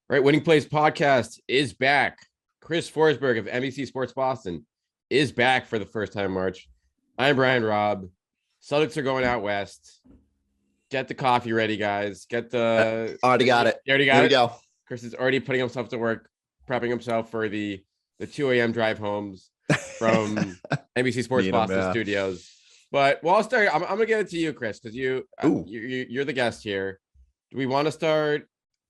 Right, Winning Plays podcast is back. Chris Forsberg of NBC Sports Boston is back for the first time in March. I'm Brian Robb. Celtics are going out west. Get the coffee ready, guys. Get the already got it. You already got Here we it. go. Chris is already putting himself to work, prepping himself for the 2 a.m. drive homes from NBC Sports Boston studios. But well, I'll start. I'm gonna give it to you, Chris, because you're the guest here. Do we want to start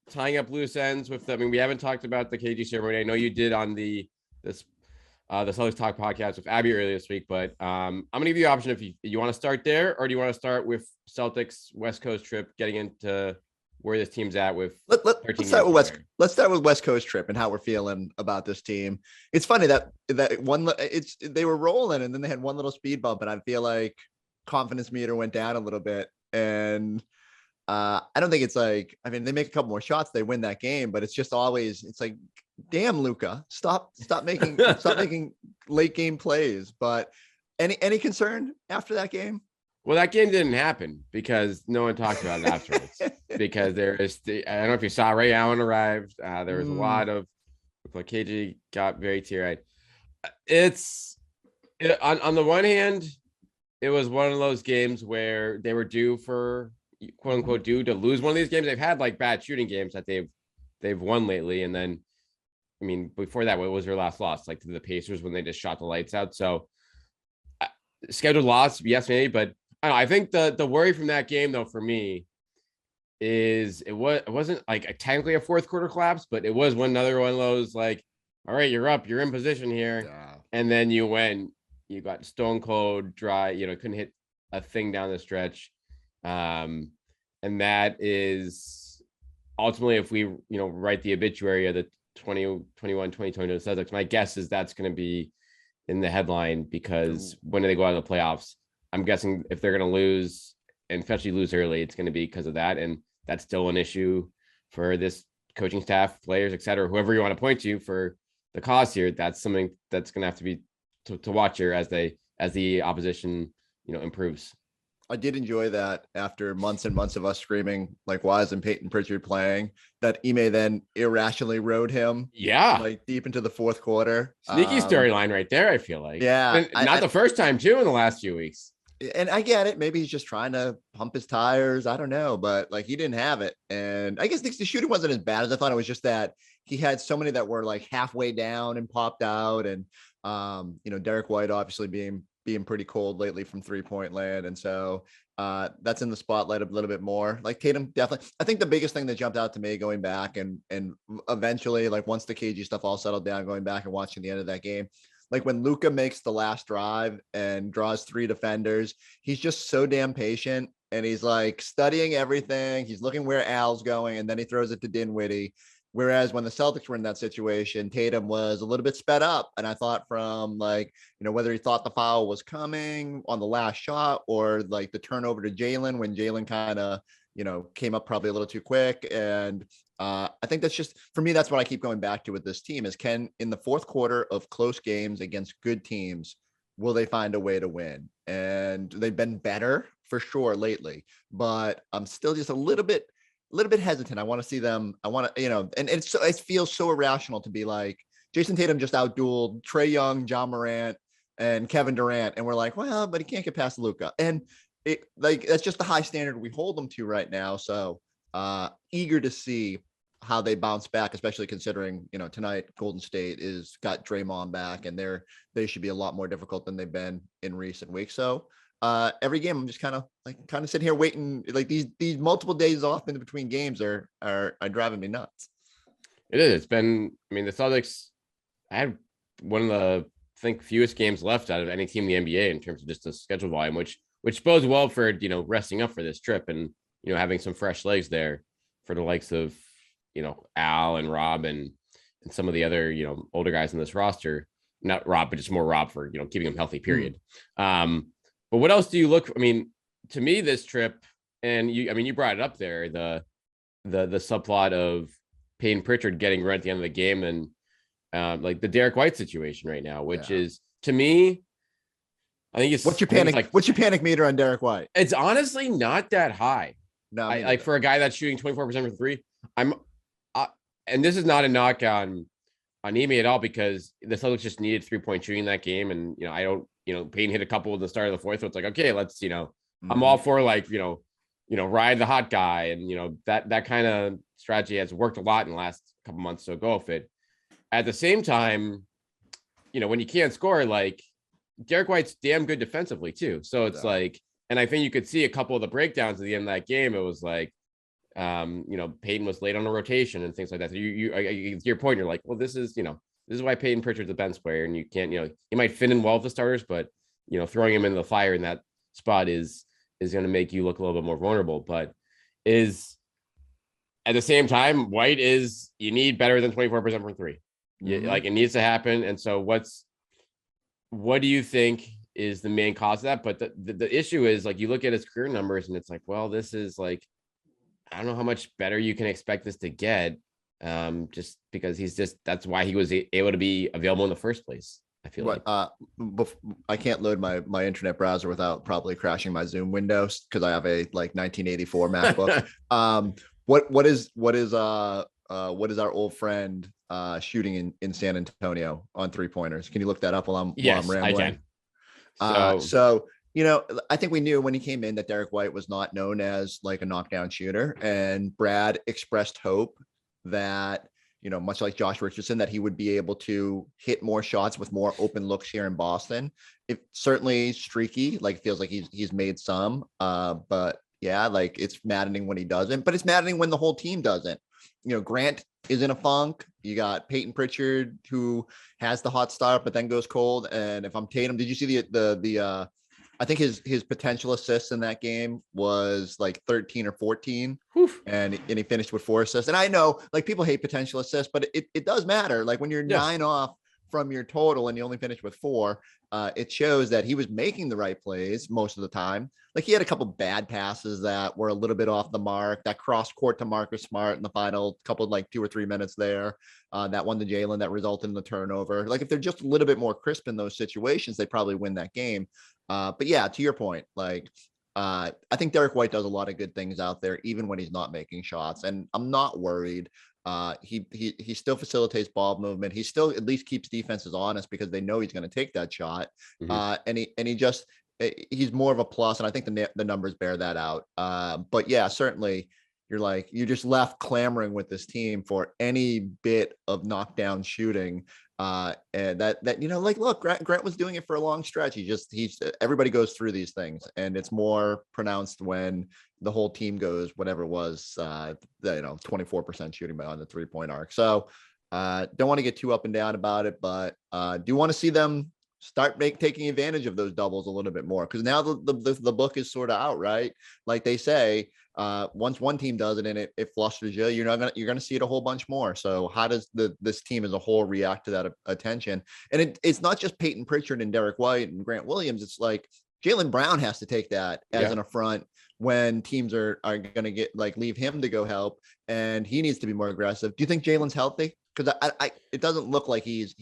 tying up loose ends with I mean, we haven't talked about the KG ceremony. I know you did on the Celtics Talk podcast with Abby earlier this week, but I'm gonna give you the option if you want to start there, or do you want to start with Celtics West Coast trip, getting into where this team's at with let's start with West Coast trip and how we're feeling about this team. It's funny that they were rolling and then they had one little speed bump, and I feel like confidence meter went down a little bit. And I don't think it's like, I mean, they make a couple more shots, they win that game, but it's just always, it's like, damn, Luka, stop making late game plays. But any concern after that game? Well, that game didn't happen because no one talked about it afterwards. Because I don't know if you saw, Ray Allen arrived. There was a lot of, like, KG got very teary-eyed. On the one hand, it was one of those games where they were due for, quote unquote, due to lose one of these games. They've had like bad shooting games that they've won lately. And then, I mean, before that, what was their last loss? Like to the Pacers when they just shot the lights out. So scheduled loss, yes, maybe, but I don't know. I think the worry from that game, though, for me, is it wasn't like technically a fourth quarter collapse, but it was another one of those like, all right, you're up, you're in position here, and then you got stone cold dry, couldn't hit a thing down the stretch, and that is ultimately, if we write the obituary of the 2021-2022 Celtics, my guess is that's going to be in the headline, because when they go out of the playoffs, I'm guessing if they're going to lose, and especially lose early, it's going to be because of that. And that's still an issue for this coaching staff, players, et cetera, whoever you want to point to for the cause here. That's something that's going to have to be to watch here as the opposition, improves. I did enjoy that after months and months of us screaming, like, why isn't Peyton Pritchard playing? That Ime then irrationally rode him. Yeah. Like deep into the fourth quarter. Sneaky storyline right there, I feel like. Yeah. And not the first time, too, in the last few weeks. And I get it. Maybe he's just trying to pump his tires. I don't know, but like, he didn't have it. And I guess the shooting wasn't as bad as I thought. It was just that he had so many that were like halfway down and popped out. And, Derrick White obviously being pretty cold lately from 3-point land. And so that's in the spotlight a little bit more. Like Tatum, definitely. I think the biggest thing that jumped out to me going back and eventually, like once the KG stuff all settled down, going back and watching the end of that game, like when Luka makes the last drive and draws 3 defenders, he's just so damn patient, and he's like studying everything. He's looking where Al's going, and then he throws it to Dinwiddie. Whereas when the Celtics were in that situation, Tatum was a little bit sped up. And I thought from like, whether he thought the foul was coming on the last shot or like the turnover to Jalen when Jalen kind of, came up probably a little too quick. And I think that's just, for me, that's what I keep going back to with this team is, can in the fourth quarter of close games against good teams, will they find a way to win? And they've been better for sure lately, but I'm still just a little bit hesitant. I want to see them. I want to, and it feels so irrational to be like, Jason Tatum just outdueled Trae Young, John Morant, and Kevin Durant. And we're like, well, but he can't get past Luka. And that's just the high standard we hold them to right now. So eager to see how they bounce back, especially considering, tonight Golden State is got Draymond back, and they should be a lot more difficult than they've been in recent weeks. So every game I'm just kind of sitting here waiting, like these multiple days off in between games are driving me nuts. It is. It's been, I mean, the Celtics, I had one of the, I think, fewest games left out of any team in the NBA in terms of just the schedule volume, which bodes well for, resting up for this trip and, having some fresh legs there for the likes of, Al and Robb and some of the other, older guys in this roster. Not Robb, but just more Robb for, keeping them healthy, period. But what else do you look? I mean, to me, this trip, and you brought it up there, the subplot of Peyton Pritchard getting run at the end of the game, and like the Derrick White situation right now, which is, to me, I think it's, what's your panic meter on Derrick White? It's honestly not that high. No, like for a guy that's shooting 24% from 3, and this is not a knock on Emi at all, because the Celtics just needed 3-point shooting in that game. And, I don't, Payne hit a couple at the start of the fourth. So it's like, okay, let's, I'm all for like, ride the hot guy. And, that kind of strategy has worked a lot in the last couple months. So go with it. At the same time, when you can't score, like Derrick White's damn good defensively too. So it's like, and I think you could see a couple of the breakdowns at the end of that game. It was like, Payton was late on a rotation and things like that. So to your point, you're like, well, this is why Payton Pritchard's a bench player, and you can't, he might fit in well with the starters, but throwing him into the fire in that spot is going to make you look a little bit more vulnerable. But is at the same time, White is, you need better than 24% from three. Like it needs to happen. And so what do you think is the main cause of that? But the issue is, like, you look at his career numbers and it's like, well, this is like, I don't know how much better you can expect this to get, just because that's why he was able to be available in the first place. I feel like I can't load my internet browser without probably crashing my Zoom windows, because I have a 1984 MacBook. What is our old friend shooting in San Antonio on 3-pointers? Can you look that up while I'm rambling? I can. So I think we knew when he came in that Derrick White was not known as like a knockdown shooter, and Brad expressed hope that, much like Josh Richardson, that he would be able to hit more shots with more open looks here in Boston. It certainly streaky, like feels like he's made some, but yeah, like it's maddening when he doesn't, but it's maddening when the whole team doesn't. Grant is in a funk. You got Payton Pritchard, who has the hot start, but then goes cold. And if I'm Tatum, did you see the I think his potential assists in that game was like 13 or 14. And he finished with 4 assists. And I know, like, people hate potential assists, but it does matter. Like when you're 9 off from your total and you only finish with 4, it shows that he was making the right plays most of the time. Like he had a couple bad passes that were a little bit off the mark. That cross court to Marcus Smart in the final couple, like 2 or 3 minutes there. That one to Jalen that resulted in the turnover. Like if they're just a little bit more crisp in those situations, they probably win that game. But yeah, to your point, like I think Derrick White does a lot of good things out there, even when he's not making shots. And I'm not worried. He still facilitates ball movement. He still at least keeps defenses honest because they know he's going to take that shot. He's more of a plus, and I think the numbers bear that out. But yeah, certainly you're just left clamoring with this team for any bit of knockdown shooting. And that like, look, Grant was doing it for a long stretch. Everybody goes through these things, and it's more pronounced when the whole team goes whatever it was, 24% shooting on the 3-point arc. So don't want to get too up and down about it, but do want to see them start taking advantage of those doubles a little bit more, because now the book is sort of out, right? Like they say, once one team does it and it flusters you, you're gonna see it a whole bunch more. So how does this team as a whole react to that attention? And it's not just Payton Pritchard and Derrick White and Grant Williams. It's like Jaylen Brown has to take that as an affront when teams are gonna get leave him to go help, and he needs to be more aggressive. Do you think Jalen's healthy? Because it doesn't look like he's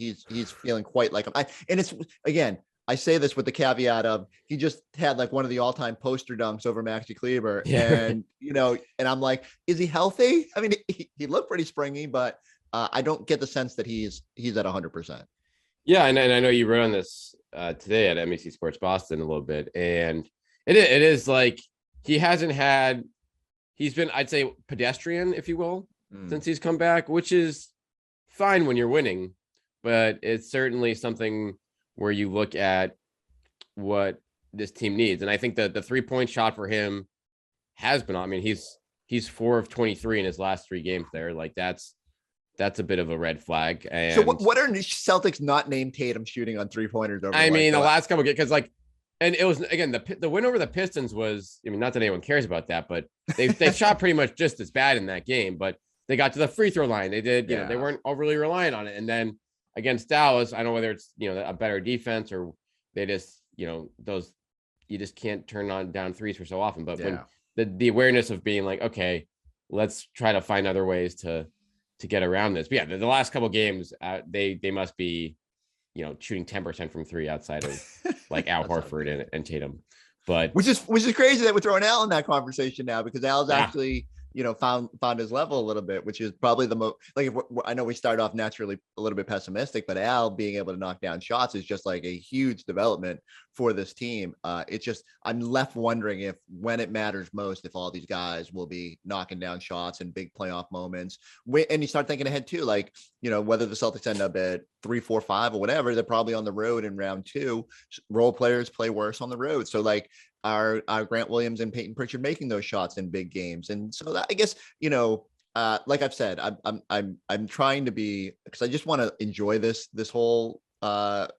feeling quite like him. And it's, again, I say this with the caveat of he just had like one of the all-time poster dunks over Maxi Kleber. And, and I'm like, is he healthy? I mean, he looked pretty springy, but I don't get the sense that he's at 100%. Yeah. And I know you wrote on this today at MEC Sports Boston a little bit. And it is like, he's been, I'd say, pedestrian, if you will, since he's come back, which is fine when you're winning, but it's certainly something where you look at what this team needs. And I think that the 3-point shot for him has been, I mean, he's 4 of 23 in his last 3 games there. Like that's a bit of a red flag. And so what are Celtics not named Tatum shooting on 3-pointers over? I mean, the last couple games, because and it was, again, the win over the Pistons was, I mean, not that anyone cares about that, but they shot pretty much just as bad in that game, but they got to the free throw line. They did, they weren't overly reliant on it. And then against Dallas, I don't know whether it's, a better defense or they just, those, you just can't turn down threes for so often. But when the awareness of being like, okay, let's try to find other ways to get around this. But yeah, the last couple of games, they must be, shooting 10% from 3 outside of like Al Horford and Tatum. But which is crazy that we're throwing Al in that conversation now, because Al's actually found his level a little bit, which is probably the most like, I know we started off naturally a little bit pessimistic, but Al being able to knock down shots is just like a huge development for this team. It's just, I'm left wondering if when it matters most, if all these guys will be knocking down shots in big playoff moments. And you start thinking ahead too, like, whether the Celtics end up at 3, 4, 5 or whatever, they're probably on the road in round 2. Role players play worse on the road. So like, our Grant Williams and Peyton Pritchard making those shots in big games. And so that, I guess, like I've said, I'm trying to be, because I just want to enjoy this whole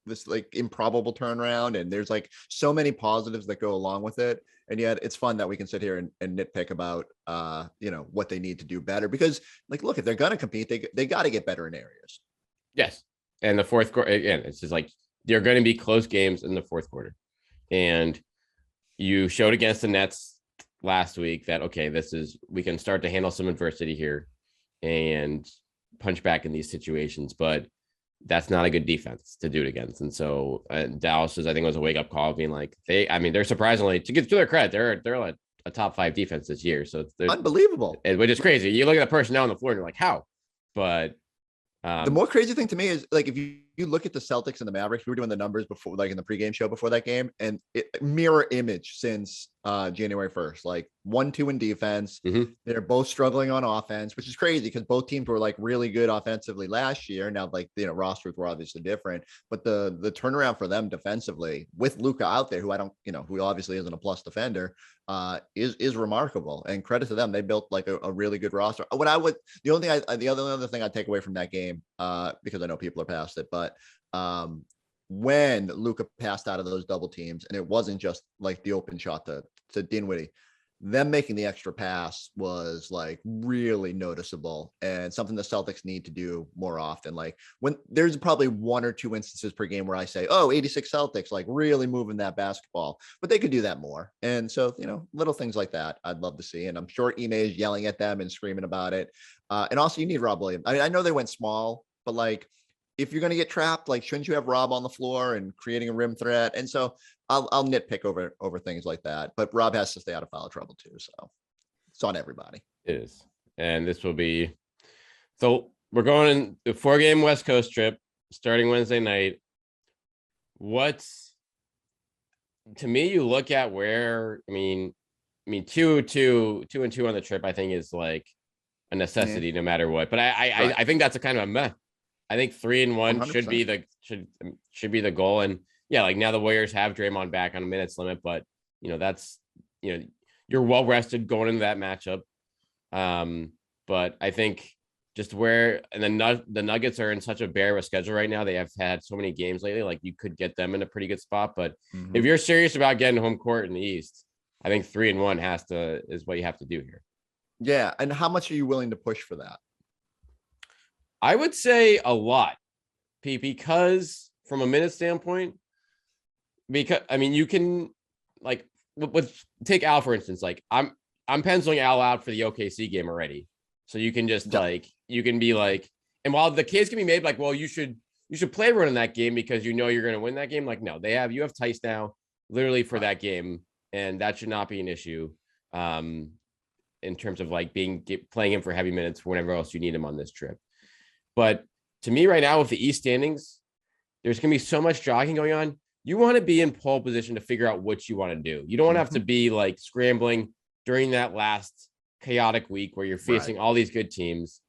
this like improbable turnaround. And there's like so many positives that go along with it. And yet it's fun that we can sit here and nitpick about what they need to do better, because like, look, if they're going to compete, they got to get better in areas. Yes. And the fourth quarter, again, it's just like, they're going to be close games in the fourth quarter. And you showed against the Nets last week that, okay, we can start to handle some adversity here and punch back in these situations, but that's not a good defense to do it against. And so Dallas I think it was a wake up call, being like, they're surprisingly, to their credit, they're like a top 5 defense this year. So they're unbelievable, which is crazy. You look at the personnel on the floor and you're like, how? But the more crazy thing to me is like, if you look at the Celtics and the Mavericks, we were doing the numbers before, like in the pregame show before that game, and mirror image since January 1st, like 1-2 in defense. Mm-hmm. They're both struggling on offense, which is crazy because both teams were like really good offensively last year. Now, like, rosters were obviously different, but the turnaround for them defensively with Luka out there, who who obviously isn't a plus defender, is remarkable, and credit to them. They built like a really good roster. The other thing I'd take away from that game, because I know people are past it, but when Luka passed out of those double teams, and it wasn't just like the open shot to Dinwiddie, them making the extra pass was like really noticeable, and something the Celtics need to do more often. Like, when there's probably 1 or 2 instances per game where I say, 86 Celtics, like really moving that basketball, but they could do that more. And so, little things like that I'd love to see. And I'm sure Ime is yelling at them and screaming about it. And also, you need Robb Williams. I know they went small, but like, if you're going to get trapped, like, shouldn't you have Robb on the floor and creating a rim threat? And so I'll nitpick over things like that, but Robb has to stay out of foul trouble too. So it's on everybody. It is. And this will be, so we're going the 4-game West Coast trip starting Wednesday night. To me, you look at where, 2-2 on the trip, I think is like a necessity no matter what. But I think that's a kind of a meh. I think 3-1 should be the goal. And yeah, like, now the Warriors have Draymond back on a minutes limit, but that's, you're well rested going into that matchup. But I think just where, and then the Nuggets are in such a bare of a schedule right now. They have had so many games lately, like you could get them in a pretty good spot. But if you're serious about getting home court in the East, I think 3-1 is what you have to do here. Yeah. And how much are you willing to push for that? I would say a lot, Pete, because from a minute standpoint, you can, like, take Al, for instance. Like, I'm penciling Al out for the OKC game already. So you can just you can be like, and while the case can be made like, well, you should play everyone in that game because you're going to win that game. Like, no, you have Tice now literally for that game. And that should not be an issue in terms of like playing him for heavy minutes whenever else you need him on this trip. But to me right now with the East standings, there's going to be so much jogging going on. You want to be in pole position to figure out what you want to do. You don't want to have to be like scrambling during that last chaotic week where you're facing all these good teams.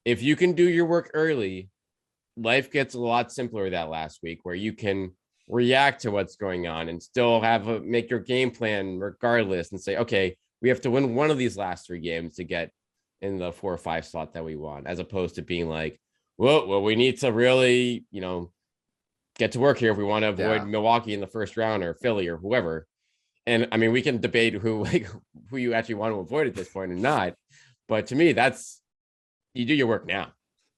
If you can do your work early, life gets a lot simpler that last week where you can react to what's going on and still make your game plan regardless and say, okay, we have to win one of these last 3 games to get in the 4 or 5 slot that we want, as opposed to being like, well, we need to really, get to work here if we want to avoid Milwaukee in the first round or Philly or whoever. And I mean, we can debate who you actually want to avoid at this point and not. But to me, you do your work now.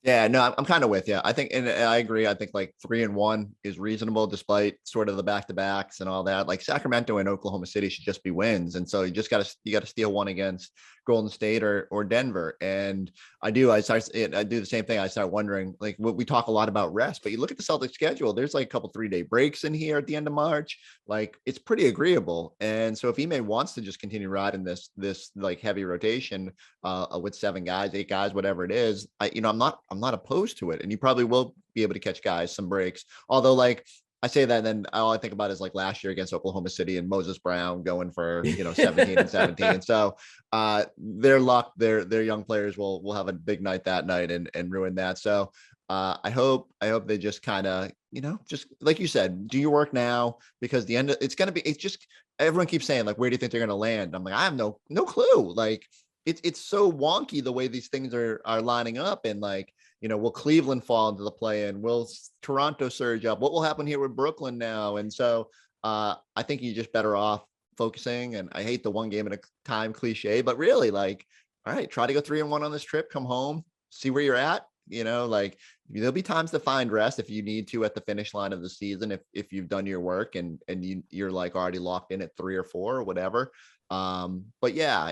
Yeah, no, I'm kind of with you. I think, and I agree. I think like 3-1 is reasonable despite sort of the back-to-backs and all that. Like Sacramento and Oklahoma City should just be wins. And so you got to steal one against Golden State or Denver. And I do the same thing. I start wondering, like, we talk a lot about rest, but you look at the Celtics schedule, there's like a couple 3-day breaks in here at the end of March. Like, it's pretty agreeable. And so if Ime wants to just continue riding this like heavy rotation with 7 guys, 8 guys, whatever it is, I'm not opposed to it. And you probably will be able to catch guys some breaks. Although, like, I say that, and then all I think about is like last year against Oklahoma City and Moses Brown going for 17 and 17. So their luck, their young players will have a big night that night and ruin that. So I hope they just kind of just like you said, do your work now, because the end it's just everyone keeps saying, like, where do you think they're going to land? I'm like, I have no clue. Like, it's so wonky the way these things are lining up, and like, will Cleveland fall into the play-in? Will Toronto surge up? What will happen here with Brooklyn now? And so I think you're just better off focusing. And I hate the one game at a time cliche, but really, like, all right, try to go 3-1 on this trip, come home, see where you're at. Like, there'll be times to find rest if you need to at the finish line of the season, if you've done your work and you're like already locked in at 3 or 4 or whatever. But yeah,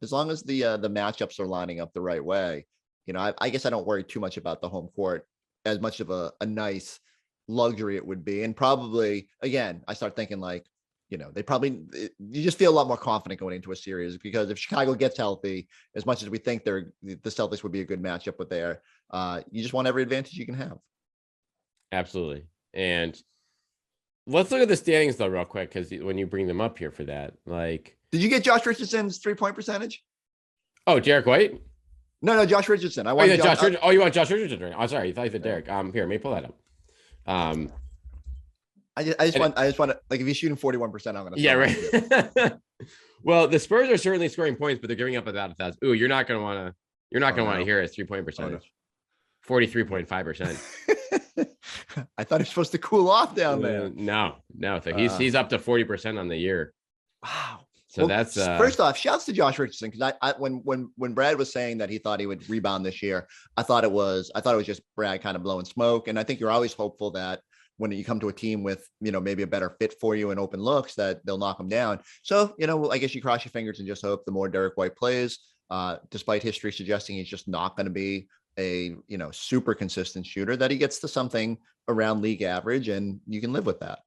as long as the matchups are lining up the right way, I guess I don't worry too much about the home court, as much of a nice luxury it would be. And probably, again, I start thinking like, you just feel a lot more confident going into a series, because if Chicago gets healthy, as much as we think the Celtics would be a good matchup with there, you just want every advantage you can have. Absolutely. And let's look at the standings though, real quick, because when you bring them up here for that, like, did you get Josh Richardson's 3-point percentage? Oh, Derrick White? No, Josh Richardson. You want Josh Richardson? Right? Oh, sorry, you thought you said Derrick. Here, let me pull that up. I just want to, like, if he's shooting 41%, I'm gonna. Yeah, right. Well, the Spurs are certainly scoring points, but they're giving up about 1,000. Ooh, you're not gonna want to hear his 3-point percentage. 43.5%. I thought it's supposed to cool off down there. No. So he's up to 40% on the year. Wow. So that's first off, shouts to Josh Richardson, because I when Brad was saying that he thought he would rebound this year, I thought it was just Brad kind of blowing smoke. And I think you're always hopeful that when you come to a team with maybe a better fit for you and open looks, that they'll knock them down. So I guess you cross your fingers and just hope the more Derrick White plays, despite history suggesting he's just not going to be a super consistent shooter, that he gets to something around league average, and you can live with that.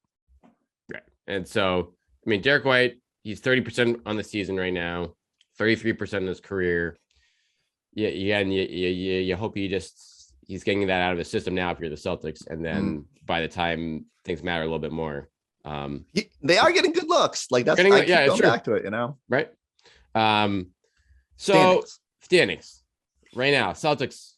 Right. And so, I mean, Derrick White, he's 30% on the season right now, 33% in his career. Yeah, and you hope he's getting that out of his system now if you're the Celtics, and then by the time things matter a little bit more, they are getting good looks. Like, that's going back to it, right? So standings right now, Celtics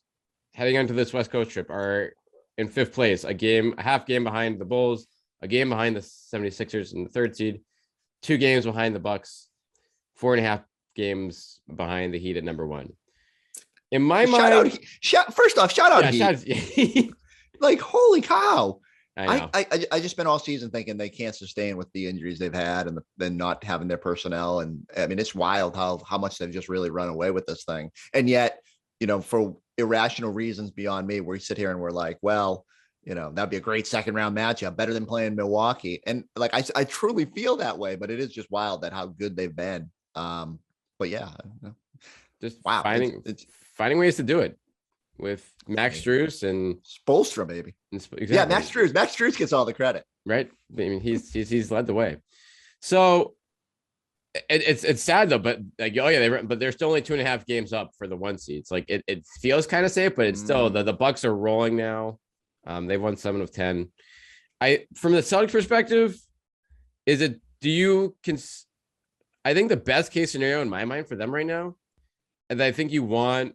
heading onto this West Coast trip are in 5th place, a half game behind the Bulls, a game behind the 76ers in the 3rd seed, 2 games behind the Bucks, 4.5 games behind the Heat at number 1. In my mind, shout out Heat. Like, holy cow. I just spent all season thinking they can't sustain with the injuries they've had and then not having their personnel. And I mean, it's wild how much they've just really run away with this thing. And yet, for irrational reasons beyond me, we sit here and we're like, well, that'd be a great 2nd round matchup, better than playing Milwaukee. And like, I truly feel that way, but it is just wild that how good they've been. But yeah, just wow, finding ways to do it with Max Strus and Spoelstra, maybe. Exactly. Yeah, Max Strus gets all the credit, right? I mean, he's led the way. So it's sad though, but like, but they're still only 2.5 games up for the 1 seed. It's like it feels kind of safe, but it's still the Bucks are rolling now. They've won 7 of 10. From the Celtics perspective, I think the best case scenario in my mind for them right now, and I think you want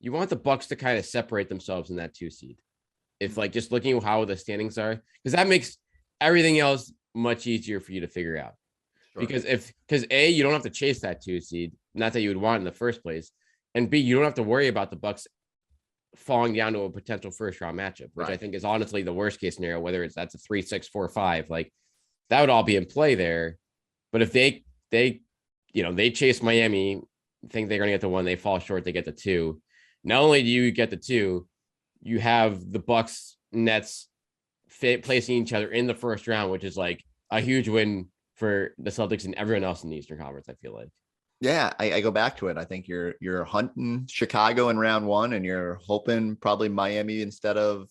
the Bucks to kind of separate themselves in that 2 seed. If, like, just looking at how the standings are, because that makes everything else much easier for you to figure out. Sure. Because A, you don't have to chase that 2 seed, not that you would want in the first place, and B, you don't have to worry about the Bucks falling down to a potential 1st round matchup, which I think is honestly the worst case scenario, whether that's a 3-6, 4-5, like that would all be in play there. But if they chase Miami, think they're going to get the 1, they fall short, they get the 2. Not only do you get the 2, you have the Bucks, Nets placing each other in the 1st round, which is like a huge win for the Celtics and everyone else in the Eastern Conference, I feel like. Yeah, I go back to it. I think you're hunting Chicago in round one, and you're hoping probably Miami instead of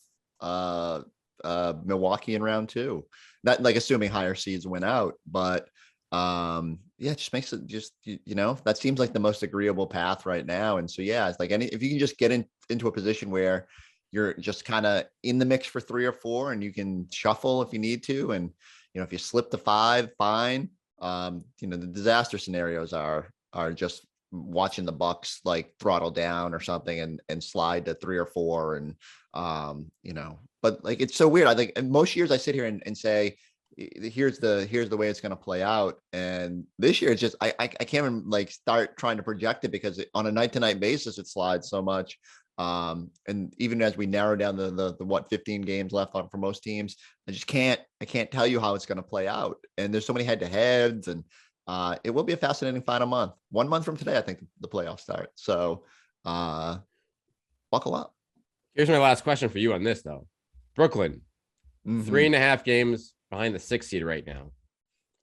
Milwaukee in round two. Not like assuming higher seeds win out, but yeah, it just makes it just that seems like the most agreeable path right now. And so yeah, it's like if you can just get into a position where you're just kind of in the mix for 3 or 4, and you can shuffle if you need to, and if you slip to 5, fine. The disaster scenarios are just watching the Bucks like throttle down or something and slide to 3 or 4. And but like it's so weird. I think most years I sit here and say here's the way it's going to play out, and this year it's just I can't even like start trying to project it, because on a night to night basis it slides so much. And even as we narrow down the what 15 games left on for most teams, I can't tell you how it's going to play out. And there's so many head to heads, and it will be a fascinating final month. 1 month from today, I think the playoffs start. So buckle up. Here's my last question for you on this, though. Brooklyn, 3.5 games behind the 6th seed right now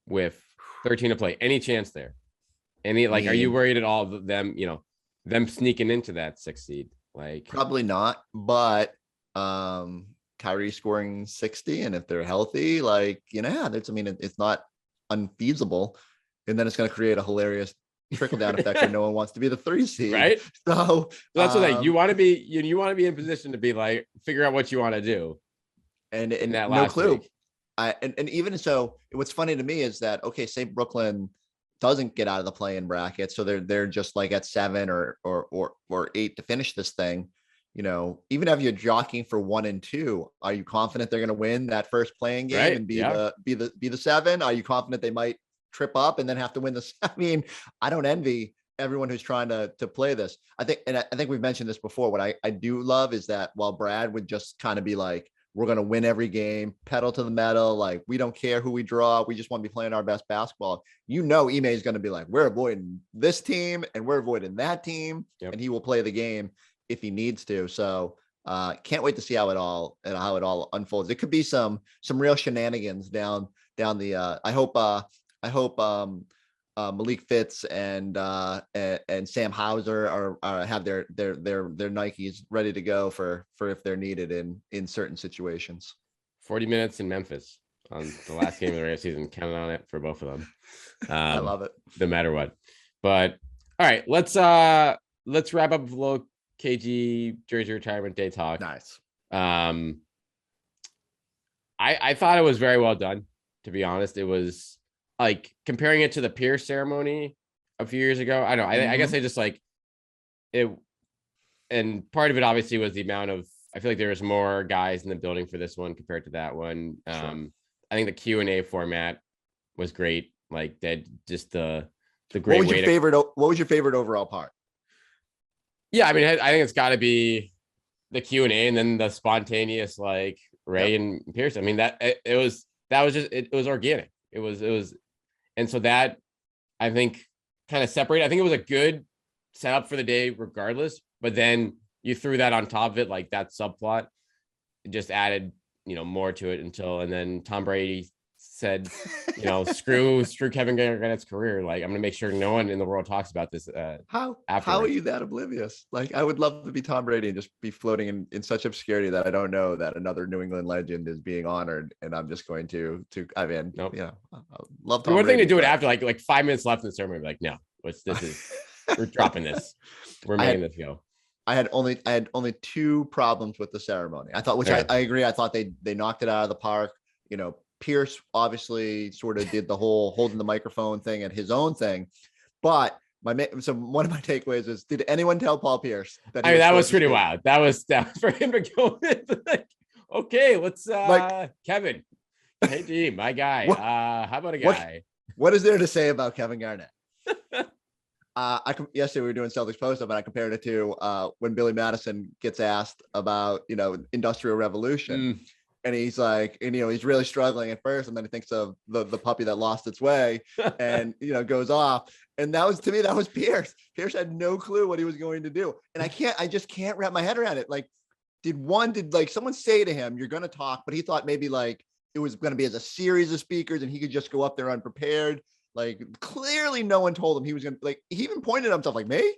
with 13 to play. Any chance there? Are you worried at all of them, them sneaking into that 6th seed? Like, probably not, but Kyrie scoring 60, and if they're healthy, it's not unfeasible. And then it's going to create a hilarious trickle down effect where no one wants to be the 3 seed. Right. So that's what you want to be. You want to be in position to be like, figure out what you want to do. And that no clue. Week. And even so, what's funny to me is that, okay, say Brooklyn doesn't get out of the play-in bracket, so they're just like at 7 or 8 to finish this thing. Even if you're jockeying for 1 and 2, are you confident they're going to win that first playing game, right, and be the 7? Are you confident they might trip up and then have to win this? I mean, I don't envy everyone who's trying to play this. I think we've mentioned this before. What I do love is that while Brad would just kind of be like, we're going to win every game, pedal to the metal. Like, we don't care who we draw. We just want to be playing our best basketball. Ime is going to be like, we're avoiding this team and we're avoiding that team. Yep. And he will play the game if he needs to. So can't wait to see how it all unfolds. It could be some real shenanigans down the I hope Malik Fitz and Sam Hauser are have their Nikes ready to go for if they're needed in certain situations. 40 minutes in Memphis on the last game of the regular season. Counted on it for both of them. I love it. No matter what. But all right, let's wrap up with a little KG jersey retirement day talk. Nice. I thought it was very well done, to be honest. It was like comparing it to the Pierce ceremony a few years ago. I don't know. I guess I just like it. And part of it obviously was the amount of, I feel like there was more guys in the building for this one compared to that one. Sure. I think the Q&A format was great. Like that, just the great What was your favorite overall part? Yeah. I mean, I think it's gotta be the Q&A and then the spontaneous, like Ray and Pierce. I mean, it was organic. It was. And so that, I think, kind of separated. I think it was a good setup for the day regardless, but then you threw that on top of it, like that subplot, it just added, more to it and then Tom Brady said, screw Kevin Garnett's career. Like, I'm going to make sure no one in the world talks about this. How are you that oblivious? Like, I would love to be Tom Brady and just be floating in such obscurity that I don't know that another New England legend is being honored. And I'm just going to, I mean, nope. I love Tom One Brady, thing to do it after like 5 minutes left in the ceremony. Like, no, we're dropping this. We're making this go. I had only 2 problems with the ceremony. I thought, I agree. I thought they knocked it out of the park. Pierce obviously sort of did the whole holding the microphone thing and his own thing, but so one of my takeaways is, did anyone tell Paul Pierce that? That was pretty wild. That was for him to go like, okay, let's Kevin, hey, my guy. How about a guy? What is there to say about Kevin Garnett? Yesterday we were doing Celtics post up, and I compared it to when Billy Madison gets asked about Industrial Revolution. And he's like, he's really struggling at first, and then he thinks of the puppy that lost its way, and goes off. And that was Pierce. Pierce had no clue what he was going to do, and I just can't wrap my head around it. Like, did like someone say to him, "You're going to talk," but he thought maybe like it was going to be as a series of speakers, and he could just go up there unprepared. Like clearly no one told him he was going to, like, he even pointed at himself like, me?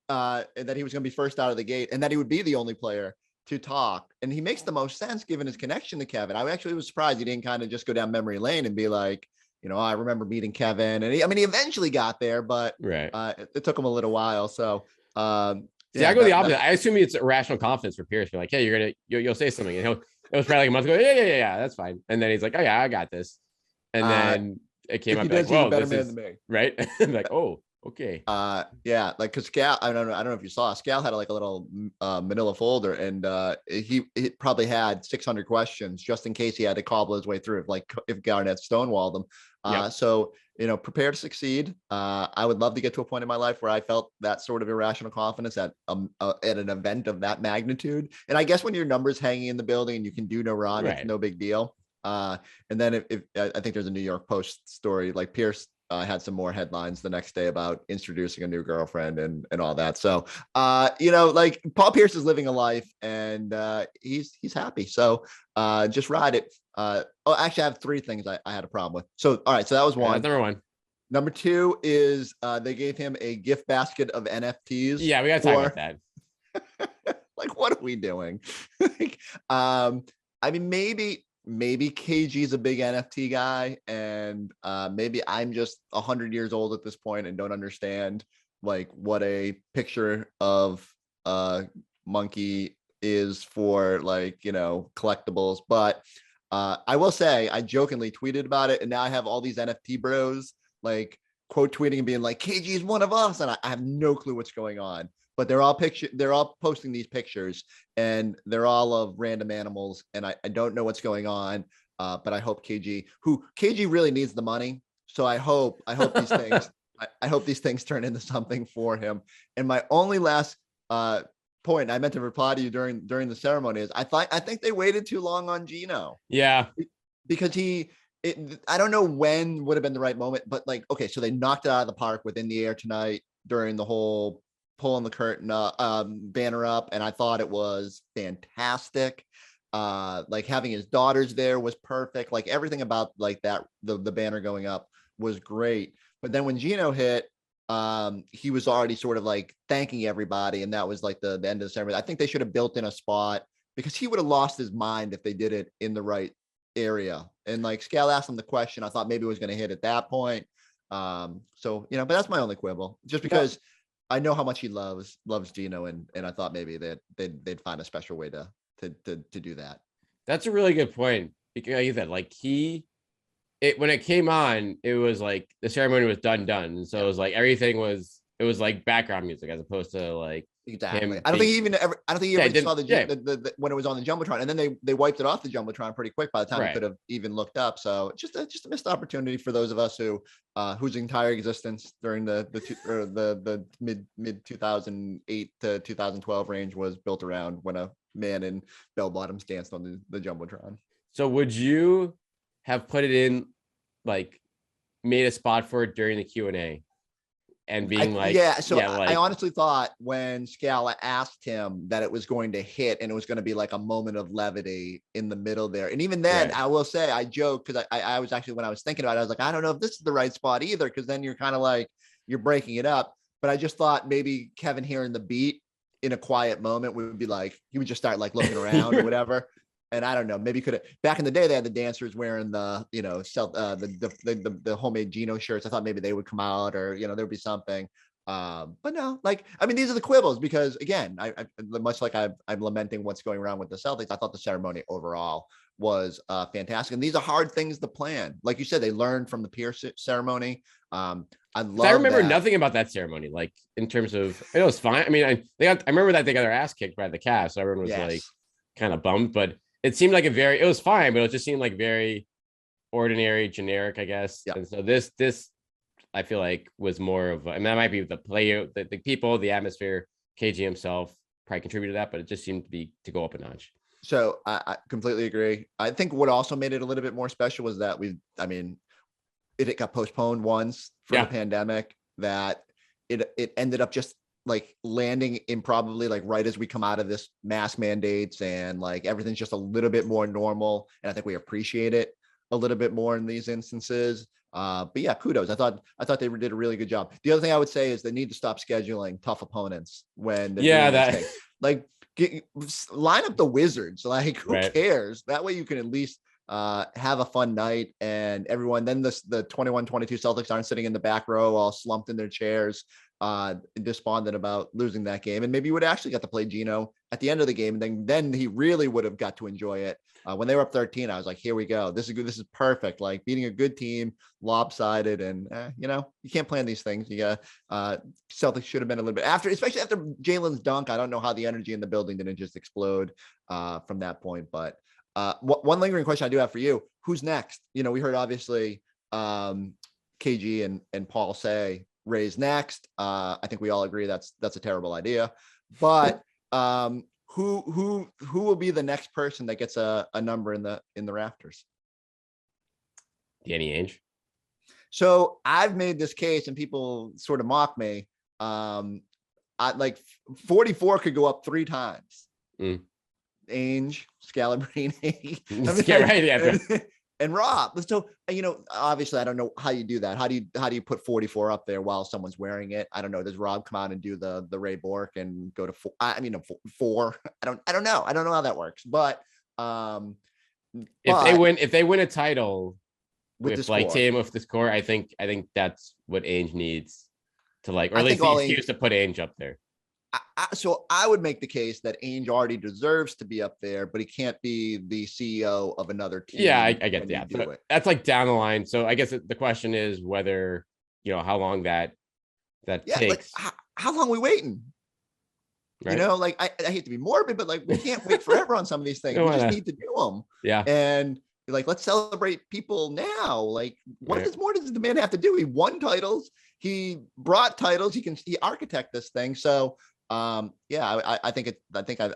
And that he was going to be first out of the gate and that he would be the only player to talk. And he makes the most sense given his connection to Kevin. I actually was surprised he didn't kind of just go down memory lane and be like, I remember meeting Kevin. And he eventually got there, but Right. it took him a little while. So, See, I go the opposite. I assume it's irrational confidence for Pierce. You're like, hey, you'll say something. And it was probably like a month ago. Yeah, that's fine. And then he's like, oh yeah, I got this. And then it came up like, whoa, this is right. Like, oh, okay. Yeah, like because Scal, I don't know if you saw, Scal had like a little manila folder, and he probably had 600 questions just in case he had to cobble his way through, if Garnett stonewalled him. So prepare to succeed. I would love to get to a point in my life where I felt that sort of irrational confidence at an event of that magnitude. And I guess when your number's hanging in the building and you can do no wrong, it's no big deal. And then if I think there's a New York Post story, like Pierce had some more headlines the next day about introducing a new girlfriend and all that. So, like Paul Pierce is living a life and he's happy. So just ride it. Actually, I have three things I had a problem with. So, all right. So that was one. Number one. Number two is they gave him a gift basket of NFTs. Yeah, we got to talk about that. Like, what are we doing? I mean, maybe KG's a big NFT guy, and maybe I'm just 100 years old at this point and don't understand like what a picture of a monkey is for, like, collectibles. But I will say I jokingly tweeted about it, and now I have all these NFT bros like quote tweeting and being like, KG is one of us, and I have no clue what's going on. But they're all posting these pictures, and they're all of random animals, and I don't know what's going on. But I hope KG really needs the money. So I hope these things I hope these things turn into something for him. And my only last point I meant to reply to you during the ceremony is I think they waited too long on Gino. Yeah, because I don't know when would have been the right moment, but like, okay, so they knocked it out of the park within the air tonight during the whole pulling the curtain banner up, and I thought it was fantastic. Like having his daughters there was perfect. Like everything about like that, the banner going up was great. But then when Gino hit, he was already sort of like thanking everybody, and that was like the end of the ceremony. I think they should have built in a spot because he would have lost his mind if they did it in the right area. And like Scal asked him the question, I thought maybe it was going to hit at that point. So but that's my only quibble, just because I know how much he loves Gino, and I thought maybe they'd find a special way to do that. That's a really good point, because like when it came on, it was like the ceremony was done. And so it was like everything was like background music as opposed to like exactly. I don't think he ever saw the when it was on the Jumbotron, and then they wiped it off the Jumbotron pretty quick by the time he could have even looked up. So just a missed opportunity for those of us whose entire existence during the mid 2008 to 2012 range was built around when a man in bell bottoms danced on the Jumbotron. So would you have put it in, like made a spot for it during the Q&A? And being I honestly thought when Scala asked him that it was going to hit and it was going to be like a moment of levity in the middle there. And even then, I will say, I joked because I was actually, when I was thinking about it, I was like, I don't know if this is the right spot either, because then you're kind of like, you're breaking it up. But I just thought maybe Kevin hearing the beat in a quiet moment would be like, he would just start like looking around or whatever. And I don't know, maybe could have, back in the day, they had the dancers wearing the, the homemade Gino shirts. I thought maybe they would come out, or, there'd be something. But no, like, I mean, these are the quibbles, because again, I much like I'm lamenting what's going around with the Celtics, I thought the ceremony overall was fantastic. And these are hard things to plan. Like you said, they learned from the Pierce ceremony. I remember nothing about that ceremony, like in terms of, it was fine. I mean, I remember that they got their ass kicked by the Cavs, so everyone was like kind of bummed, but it seemed like it was fine, but it just seemed like very ordinary, generic, I guess. Yeah. And so this I feel like was more of, that might be the player, the people, the atmosphere. KG himself probably contributed to that, but it just seemed to go up a notch. So I completely agree. I think what also made it a little bit more special was that it got postponed once for the pandemic, that it ended up just like landing in probably like right as we come out of this mask mandates, and like everything's just a little bit more normal. And I think we appreciate it a little bit more in these instances. But yeah, kudos. I thought they did a really good job. The other thing I would say is they need to stop scheduling tough opponents when they're doing these things. Like line up the Wizards. Like who cares? That way you can at least have a fun night, and everyone, then the 21-22 Celtics aren't sitting in the back row all slumped in their chairs, despondent about losing that game. And maybe you would actually get to play Gino at the end of the game, and then he really would have got to enjoy it. When they were up 13, I was like, here we go. This is good. This is perfect. Like beating a good team, lopsided, and you can't plan these things. You got Celtics should have been a little bit after, especially after Jalen's dunk. I don't know how the energy in the building didn't just explode from that point. But one lingering question I do have for you: who's next? We heard obviously KG and Paul say Ray's next. I think we all agree that's a terrible idea. But who will be the next person that gets a number in the rafters? Danny Ainge. So I've made this case, and people sort of mock me. I like 44 could go up 3 times. Ainge, Scalabrine, and Robb. So obviously, I don't know how you do that. How do you put 44 up there while someone's wearing it? I don't know. Does Robb come out and do the Ray Bork and go to 4? Four. I don't know. I don't know how that works. But if they win a title with like team with the score, I think that's what Ainge needs to like, or at least the excuse to put Ainge up there. So I would make the case that Ainge already deserves to be up there, but he can't be the CEO of another team. Yeah, I get that. So that's like down the line. So I guess the question is whether, how long that takes. Like, how long are we waiting? Right? I hate to be morbid, but like we can't wait forever on some of these things. We just need to do them. Yeah. And like, let's celebrate people now. Like, what more does the man have to do? He won titles. He brought titles. He architect this thing. So I think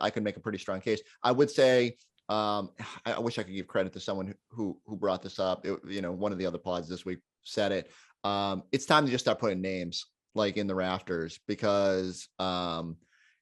I could make a pretty strong case. I would say I wish I could give credit to someone who brought this up. One of the other pods this week said it. It's time to just start putting names like in the rafters, because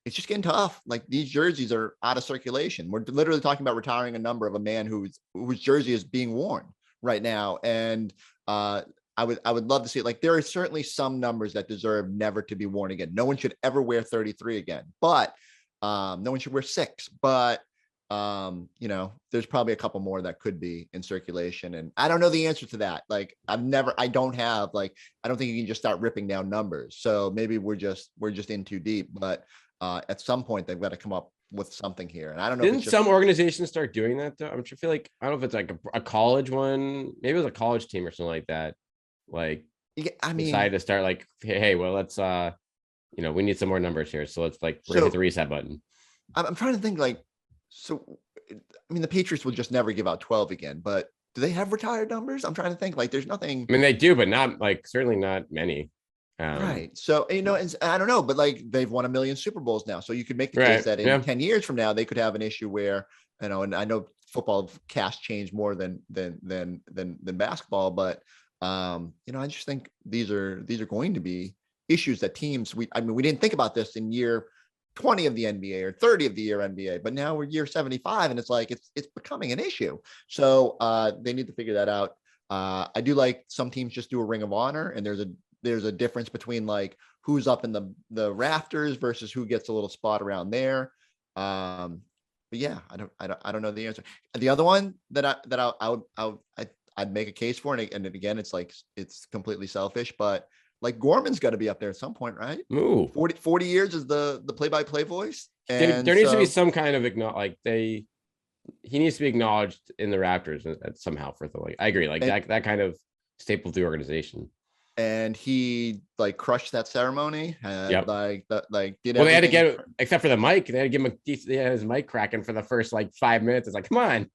it's just getting tough. Like these jerseys are out of circulation. We're literally talking about retiring a number of a man whose jersey is being worn right now. And I would love to see it. Like there are certainly some numbers that deserve never to be worn again. No one should ever wear 33 again, but no one should wear 6. But there's probably a couple more that could be in circulation, and I don't know the answer to that. Like I don't think you can just start ripping down numbers. So maybe we're just in too deep. But at some point they've got to come up with something here. And I don't know. Didn't some organizations start doing that though? I feel like, I don't know if it's like a college one. Maybe it was a college team or something like that. Like, decided to start like, hey, well, let's we need some more numbers here, so let's like hit the reset button. I'm trying to think the Patriots will just never give out 12 again, but do they have retired numbers? I'm trying to think. Like there's nothing. They do, but not like, certainly not many. Right. So and I don't know, but like they've won 1 million Super Bowls now, so you could make the case that in 10 years from now they could have an issue where and I know football cash changed more than basketball, but I just think these are going to be issues that teams, we didn't think about this in year 20 of the NBA or 30 of the year NBA, but now we're year 75 and it's like, it's becoming an issue. So they need to figure that out. I do like some teams just do a Ring of Honor, and there's a difference between like who's up in the rafters versus who gets a little spot around there. But yeah, I don't know the answer. The other one that I'd make a case for, and again, it's like, it's completely selfish, but like Gorman's got to be up there at some point, right? Ooh. 40 years is the play-by-play voice. And there needs to be some kind of he needs to be acknowledged in the rafters somehow for the, like, I agree. Like that kind of staple to the organization. And he like crushed that ceremony. Yep. They had to get, except for the mic, they had to give him his mic cracking for the first like 5 minutes. It's like, come on.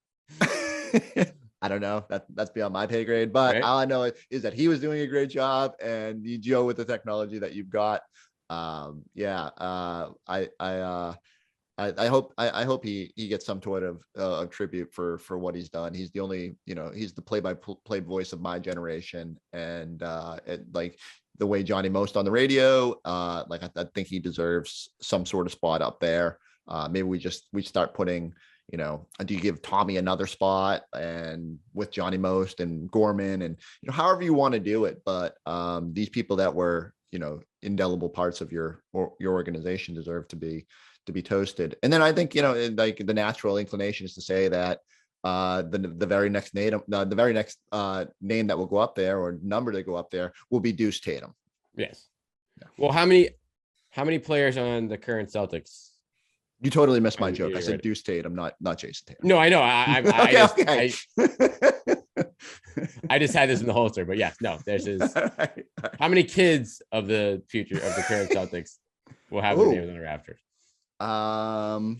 I don't know. That's beyond my pay grade, but all I know is that he was doing a great job, and Joe, with the technology that you've got. I hope he gets some sort of tribute for what he's done. He's the only, he's the play-by-play voice of my generation, and like the way Johnny Most on the radio, I think he deserves some sort of spot up there. Maybe we start putting do you give Tommy another spot and with Johnny Most and Gorman and, however you want to do it. But these people that were, indelible parts of your organization deserve to be toasted. And then I think, like the natural inclination is to say that the very next name that will go up there or number to go up there will be Deuce Tatum. Yes. Yeah. Well, how many players on the current Celtics? You totally missed my joke. I said Deuce Tatum, not Jason Tatum. No, I know. Okay. I just had this in the holster, but yes, no, there's his. Right. How many kids of the future of the current Celtics will have their names on the rafters? Wow.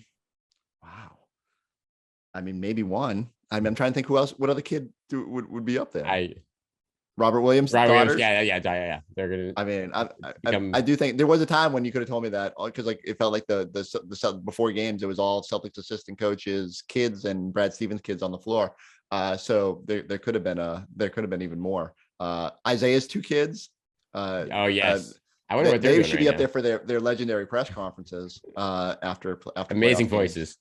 I mean, maybe one. I'm trying to think what other kid would be up there. Robert Williams. Yeah. They're gonna. I mean, I do think there was a time when you could have told me that, because like it felt like the before games it was all Celtics assistant coaches, kids, and Brad Stevens kids on the floor. So there could have been even more. Isaiah's two kids. Oh yes. I wonder what they should be up there for their legendary press conferences. After amazing voices.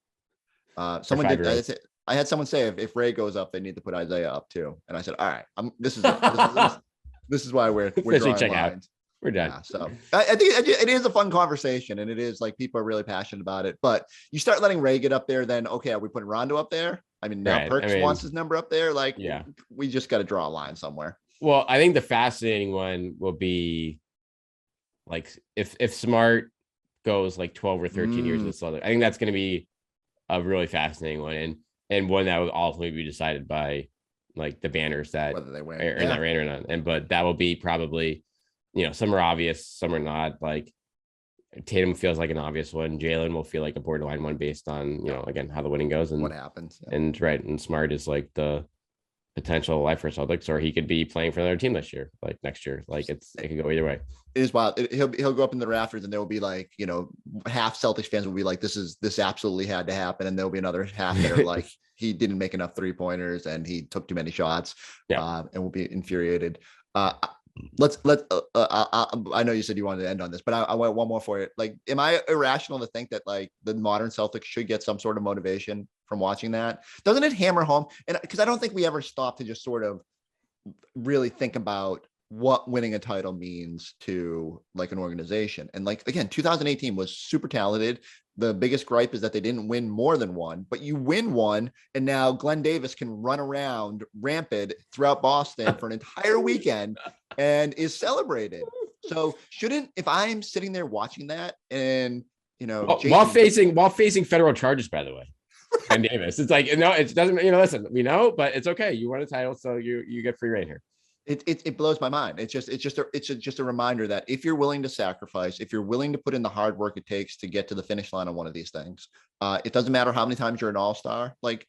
Someone did. I had someone say if Ray goes up, they need to put Isaiah up too. And I said, all right, this is why we're drawing lines. We're done. Yeah, so I think it is a fun conversation, and it is like people are really passionate about it. But you start letting Ray get up there, then okay, are we putting Rondo up there? I mean, now Perks wants his number up there. Like, we just got to draw a line somewhere. Well, I think the fascinating one will be like if Smart goes like 12 or 13 years with Celtics. I think that's going to be a really fascinating one, and one that will ultimately be decided by like the banners that whether they win or not rain or not. But that will be probably, some are obvious, some are not. Like Tatum feels like an obvious one. Jalen will feel like a borderline one based on, again, how the winning goes and what happens. Yeah. And Smart is like the potential life for Celtics, or he could be playing for another team this year, like next year. Like it could go either way. It is wild. He'll go up in the rafters, and there will be like, half Celtics fans will be like, this absolutely had to happen, and there'll be another half that are like, he didn't make enough 3-pointers and he took too many shots. And will be infuriated. I know you said you wanted to end on this, but I want one more for you. Like, am I irrational to think that like the modern Celtics should get some sort of motivation from watching that? Doesn't it hammer home? And because I don't think we ever stop to just sort of really think about what winning a title means to like an organization. And like, again, 2018 was super talented. The biggest gripe is that they didn't win more than one, but you win one. And now Glenn Davis can run around rampant throughout Boston for an entire weekend and is celebrated. So if I'm sitting there watching that and, while facing federal charges, by the way, Glenn Davis, it's like, no, it doesn't, listen, we know, but it's okay. You won a title, so you get free reign here. It blows my mind. It's just a reminder that if you're willing to sacrifice, if you're willing to put in the hard work it takes to get to the finish line on one of these things, it doesn't matter how many times you're an all-star. Like,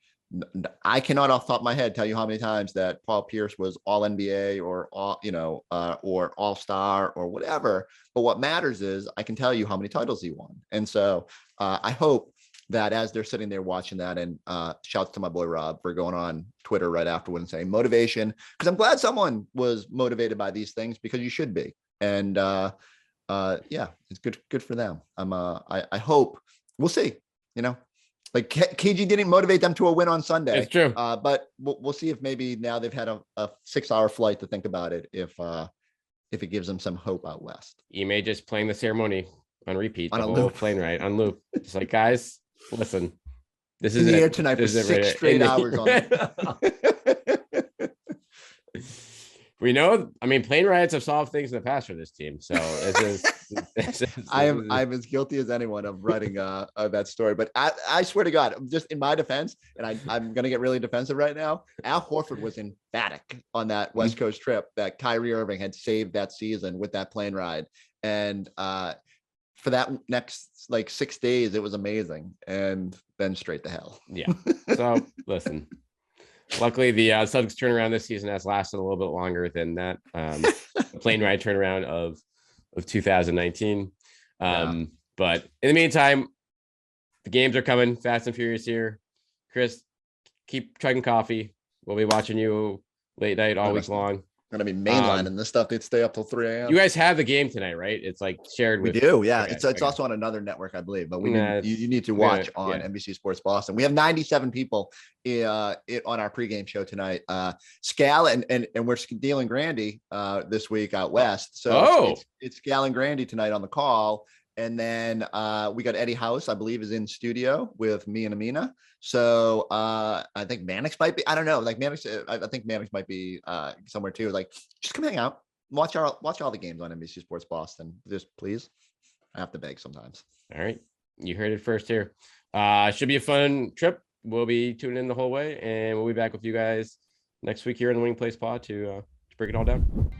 I cannot off the top of my head tell you how many times that Paul Pierce was all NBA or or all-star or whatever. But what matters is I can tell you how many titles he won. And so I hope that as they're sitting there watching that, and shouts to my boy Rob for going on Twitter right afterward and saying motivation, because I'm glad someone was motivated by these things, because you should be. And it's good for them. I hope we'll see, like KG didn't motivate them to a win on Sunday. It's true. But we'll see if maybe now they've had a 6-hour flight to think about it, if it gives them some hope out west. You may just playing the ceremony on repeat, on the whole plane ride on loop. It's like, guys, listen, this is in the air tonight for 6 straight hours on We know, I mean, plane rides have solved things in the past for this team. So I'm as guilty as anyone of writing that story. But I swear to God, just in my defense, and I'm going to get really defensive right now, Al Horford was emphatic on that West Coast trip that Kyrie Irving had saved that season with that plane ride. And for that next like 6 days, it was amazing. And then straight to hell. Yeah. So listen, luckily the Celtics turnaround this season has lasted a little bit longer than that plane ride turnaround of 2019. But in the meantime, the games are coming fast and furious here. Chris, keep chugging coffee. We'll be watching you late night all week long. gonna be mainlining this stuff. They'd stay up till 3 a.m. You guys have the game tonight, right? It's like shared We with. do, yeah. Okay, It's okay. also on another network, I believe, but we Nah, didn't, you it's- need to watch on yeah. NBC Sports Boston. We have 97 people on our pregame show tonight. Scal and we're dealing Grandy this week out west. So it's Scal and Grandy tonight on the call. And then we got Eddie House, I believe, is in studio with me and Amina. So I think Mannix might be, I don't know, like Mannix, I think Mannix might be somewhere too. Like, just come hang out. Watch all the games on NBC Sports Boston. Just please. I have to beg sometimes. All right. You heard it first here. Should be a fun trip. We'll be tuning in the whole way, and we'll be back with you guys next week here in the Winning Place Pod to break it all down.